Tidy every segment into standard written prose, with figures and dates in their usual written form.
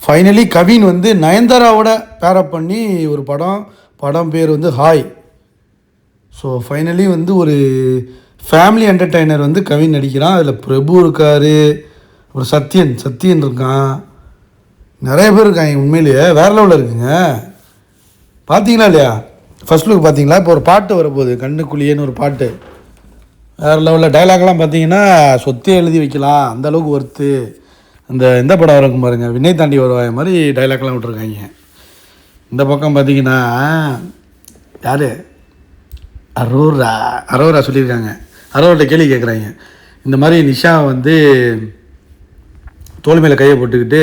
Finally Kavin வந்து நயன்தாராவோட பேரப் பண்ணி ஒரு படம் பேர் வந்து ஹாய். ஸோ ஃபைனலி வந்து ஒரு ஃபேமிலி என்டர்டெய்னர் வந்து கவின் நடிக்கிறான். அதில் பிரபு இருக்கார், ஒரு சத்யன் இருக்கான், நிறைய பேர் இருக்காங்க. உண்மையிலேயே வேறு லெவலில் இருக்குங்க. பார்த்தீங்களா இல்லையா? ஃபர்ஸ்ட் லுக் பார்த்தீங்களா? இப்போ ஒரு பாட்டு வரப்போகுது, கண்ணுக்குழியேன்னு ஒரு பாட்டு. வேறு லெவலில் டைலாக்லாம் பார்த்தீங்கன்னா சொத்தே எழுதி வைக்கலாம், அந்தளவுக்கு ஒர்த்து. அந்த எந்த படம் இருக்கும் பாருங்கள், விண்ணை தாண்டி வருவாய் மாதிரி டைலாக்லாம் விட்ருக்காங்க. இந்த பக்கம் பார்த்தீங்கன்னா யார், அரோரா சொல்லியிருக்காங்க. அரோராட்ட கேள்வி கேட்குறாங்க, இந்த மாதிரி நிஷா வந்து தோல் மேலே கையை போட்டுக்கிட்டு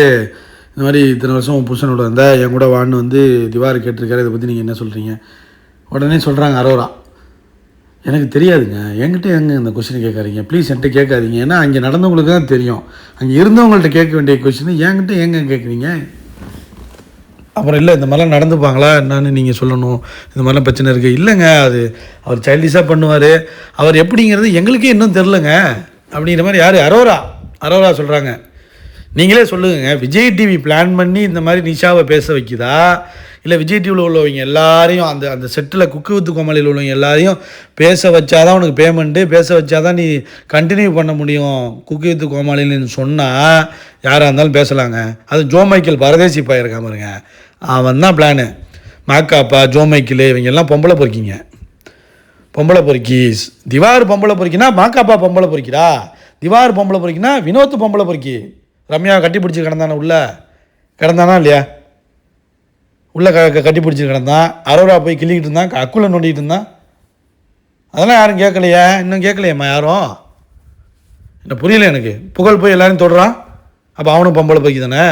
இந்த மாதிரி இத்தனை வருஷம் புருஷனோட இருந்தால் என் கூட வான்னு வந்து திவார் கேட்டிருக்காரு, இதை பற்றி நீங்கள் என்ன சொல்கிறீங்க? உடனே சொல்கிறாங்க அரோரா, எனக்கு தெரியாதுங்க, என்கிட்ட எங்கே இந்த கொஸ்டின் கேட்காதீங்க ப்ளீஸ், என்கிட்ட கேட்காதீங்க. ஏன்னா அங்கே நடந்தவங்களுக்கு தான் தெரியும், அங்கே இருந்தவங்கள்ட்ட கேட்க வேண்டிய கொஸ்டின் என்கிட்ட எங்கே கேட்குறீங்க? அப்புறம் இல்லை இந்த மாதிரிலாம் நடந்துப்பாங்களா என்னன்னு நீங்கள் சொல்லணும், இந்த மாதிரிலாம் பிரச்சனை இருக்குது. இல்லைங்க, அது அவர் சைல்டிஷாக பண்ணுவார், அவர் எப்படிங்கிறது எங்களுக்கே இன்னும் தெரிலங்க அப்படிங்கிற மாதிரி யார், அரோரா சொல்கிறாங்க. நீங்களே சொல்லுங்க, விஜய் டிவி பிளான் பண்ணி இந்த மாதிரி நிஷாவை பேச வைக்குதா, இல்லை விஜய் டிவியில் உள்ளவங்க எல்லாரையும் அந்த செட்டில் குக்கு வித்து கோமாளியில் உள்ளவங்க எல்லாரையும் பேச வச்சாதான் உனக்கு பேமெண்ட்டு, பேச வச்சாதான் நீ கண்டினியூ பண்ண முடியும் குக்கு வித்து கோமாளின்னு சொன்னால் யாராக இருந்தாலும் பேசலாங்க. அது ஜோ மைக்கேல் பரதேசி பாயிருக்காம பாருங்க, அவன் தான் பிளானு. மாக்காப்பா, ஜோ மைக்கேல், இவங்க எல்லாம் பொம்பளை பொறுக்கி. திவார் பொம்பளை பொறுக்கினா மாக்காப்பா பொம்பளை பொறுக்கிறா, திவார் பொம்பளை பொறுக்கினா வினோத் பொம்பளை பொறுக்கி. ரம்யா கட்டி பிடிச்சி கிடந்தானா இல்லையா? உள்ளே கட்டி பிடிச்சி கிடந்தான். அரோரா போய் கிள்ளிக்கிட்டு இருந்தான், அக்குள்ள நோண்டிகிட்டு இருந்தான். அதெல்லாம் யாரும் கேட்கலையே, இன்னும் கேட்கலையம்மா யாரும். என்ன புரியல எனக்கு. புகழ் போய் எல்லாரும் தொடுறான், அப்போ அவனும் பொம்பளை பொறுக்கி தானே?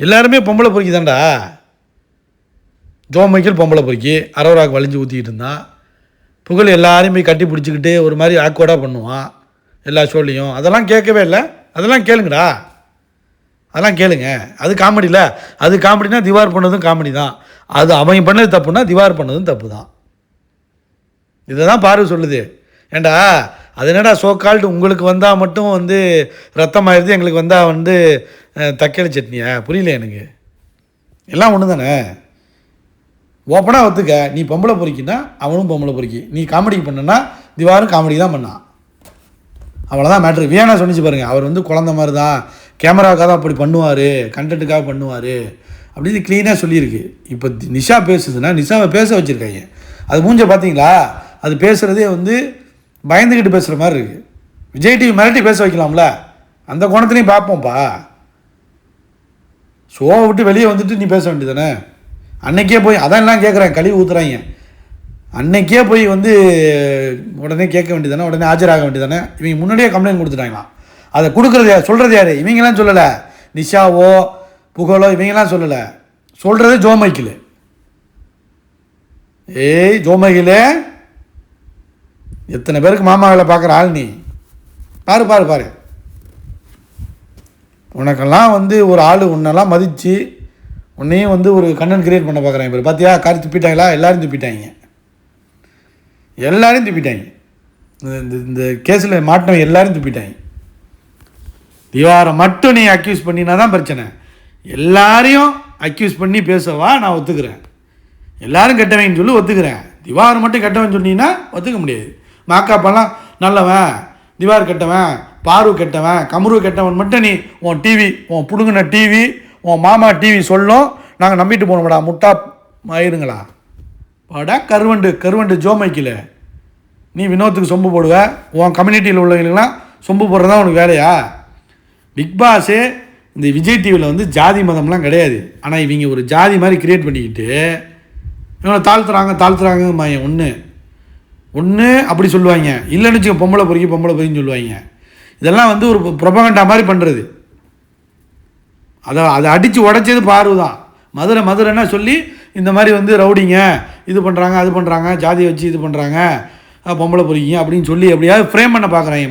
எல்லாருமே பொம்பளை பொறுக்கி தான்டா. ஜோ மைக்கேல் பொம்பளை பொறுக்கி, அரோராவுக்கு வலிஞ்சு ஊற்றிக்கிட்டு இருந்தான். புகழ் எல்லாரையும் போய் கட்டி பிடிச்சிக்கிட்டு ஒரு மாதிரி ஆக்வர்டாக பண்ணுவான் எல்லா ஷோலையும். அதெல்லாம் கேட்கவே இல்லை. அதெல்லாம் கேளுங்கடா, அதெல்லாம் கேளுங்க. அது காமெடியில், அது காமெடினா திவார் பண்ணதும் காமெடி தான், அது அவங்க பண்ணது தப்புனா திவார் பண்ணதும் தப்பு தான். இதை தான் பார்வை சொல்லுது. ஏண்டா அது என்னடா சோக்கால்ட்டு உங்களுக்கு வந்தால் மட்டும் வந்து ரத்தமாயிருது, எங்களுக்கு வந்தால் வந்து தக்காளி சட்னியா? புரியல எனக்கு. எல்லாம் ஒன்று தானே. ஓப்பனாக ஒத்துக்க, நீ பொம்பளை பொறுக்கினா அவனும் பொம்பளை பொறுக்கி, நீ காமெடிக்கு பண்ணனா திவாரும் காமெடி தான் பண்ணான், அவ்வளோதான் மேட்ரு. வியானா சொன்னிச்சு பாருங்கள், அவர் வந்து குழந்த மாதிரி தான், கேமராவுக்காக தான் அப்படி பண்ணுவார், கண்டென்ட்டுக்காக பண்ணுவார் அப்படின்னு க்ளீனாக சொல்லியிருக்கு. இப்போ நிஷா பேசுதுன்னா நிஷாவை பேச வச்சுருக்காங்க. அது மூஞ்ச பார்த்தீங்களா? அது பேசுகிறதே வந்து பயந்துக்கிட்டு பேசுகிற மாதிரி இருக்குது. விஜய் டிவி மிரட்டி பேச வைக்கலாம்ல, அந்த கோணத்துலையும் பார்ப்போம்ப்பா. ஷோவை விட்டு வெளியே வந்துட்டு நீ பேச வேண்டியதானே? அன்னைக்கே போய் அதான் கேட்குறேன், கழுவி ஊற்றுறாங்க. அன்னைக்கே போய் வந்து உடனே கேட்க வேண்டியதானே, உடனே ஆஜராக வேண்டியதானே? இவங்க முன்னாடியே கம்ப்ளைண்ட் கொடுத்துட்டாங்களாம். அதை கொடுக்குறது யார், சொல்கிறது யார்? இவங்கெல்லாம் சொல்லலை, நிஷாவோ புகழோ இவங்கெல்லாம் சொல்லலை, சொல்கிறது ஜோ மைக்கேல். ஏய் ஜோ மைக்கேல், எத்தனை பேருக்கு மாமாவில் பார்க்குற ஆள் நீ? பாரு உனக்கெல்லாம் வந்து ஒரு ஆள் உன்னெல்லாம் மதித்து உன்னையும் வந்து ஒரு கண்டென்ட் கிரியேட் பண்ண பார்க்குறாங்க பேர். பார்த்தியா, காரி துப்பிட்டாங்களா? எல்லாரும் துப்பிட்டாங்க. இந்த கேஸில் மாட்டினவங்க எல்லாரும் துப்பிட்டாங்க. திவாரை மட்டும் நீ அக்யூஸ் பண்ணினா தான் பிரச்சனை. எல்லாரையும் அக்யூஸ் பண்ணி பேசவா நான் ஒத்துக்கிறேன், எல்லாரும் கெட்டவன்னு சொல்லி ஒத்துக்கிறேன். திவார் மட்டும் கெட்டவன் சொன்னீங்கன்னா ஒத்துக்க முடியாது. மாக்காப்பெல்லாம் நல்லவன், திவார் கெட்டவன், பாரு கெட்டவன், கமரு கெட்டவன் மட்டும் நீ உன் டிவி, உன் பிடுங்கின டிவி, உன் மாமா டிவி சொல்லும், நாங்கள் நம்பிட்டு போனோம்டா முட்டா ஆயிருங்களா? பாடா கருவண்டு ஜோ மைக்கேல், நீ வினோத்துக்கு சொம்பு போடுவ, உன் கம்யூனிட்டியில் உள்ளவங்களுக்கெல்லாம் சொம்பு போடுறதா உனக்கு வேலையா? பிக் பாஸு இந்த விஜய் டிவியில் வந்து ஜாதி மதம்லாம் கிடையாது. ஆனால் இவங்க ஒரு ஜாதி மாதிரி கிரியேட் பண்ணிக்கிட்டு இவங்களை தாழ்த்துறாங்க. ஒன்று அப்படி சொல்லுவாங்க, இல்லைன்னு வச்சுக்க பொம்பளை பொறுக்கின்னு சொல்லுவாங்க. இதெல்லாம் வந்து ஒரு ப்ரொபகண்டா மாதிரி பண்ணுறது. அதை அடித்து உடைச்சது பார்வை தான். மதுரைன்னா சொல்லி இந்த மாதிரி வந்து ரவுடிங்க இது பண்ணுறாங்க, அது பண்ணுறாங்க, ஜாதியை வச்சு இது பண்ணுறாங்க, பொம்பளை பொறுக்கிங்க அப்படின்னு சொல்லி எப்படியாவது ஃப்ரேம் பண்ண பார்க்குறாங்க.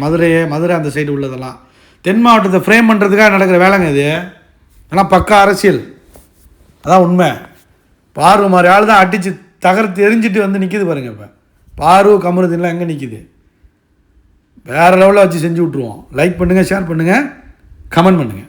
மதுரை அந்த சைடு உள்ளதெல்லாம் தென் மாவட்டத்தை ஃப்ரேம் பண்ணுறதுக்காக நடக்கிற வேலைங்க இது. ஆனால் பக்கா அரசியல், அதான் உண்மை. பார்வை மாதிரி ஆள் தான் அடித்து தகர்த்து எரிஞ்சிட்டு வந்து நிற்கிது பாருங்கள். இப்போ பார்வை கமருதெல்லாம் எங்கே நிற்கிது? வேறு லெவலில் வச்சு செஞ்சு விட்ருவோம். லைக் பண்ணுங்கள், ஷேர் பண்ணுங்கள், கமெண்ட் பண்ணுங்கள்.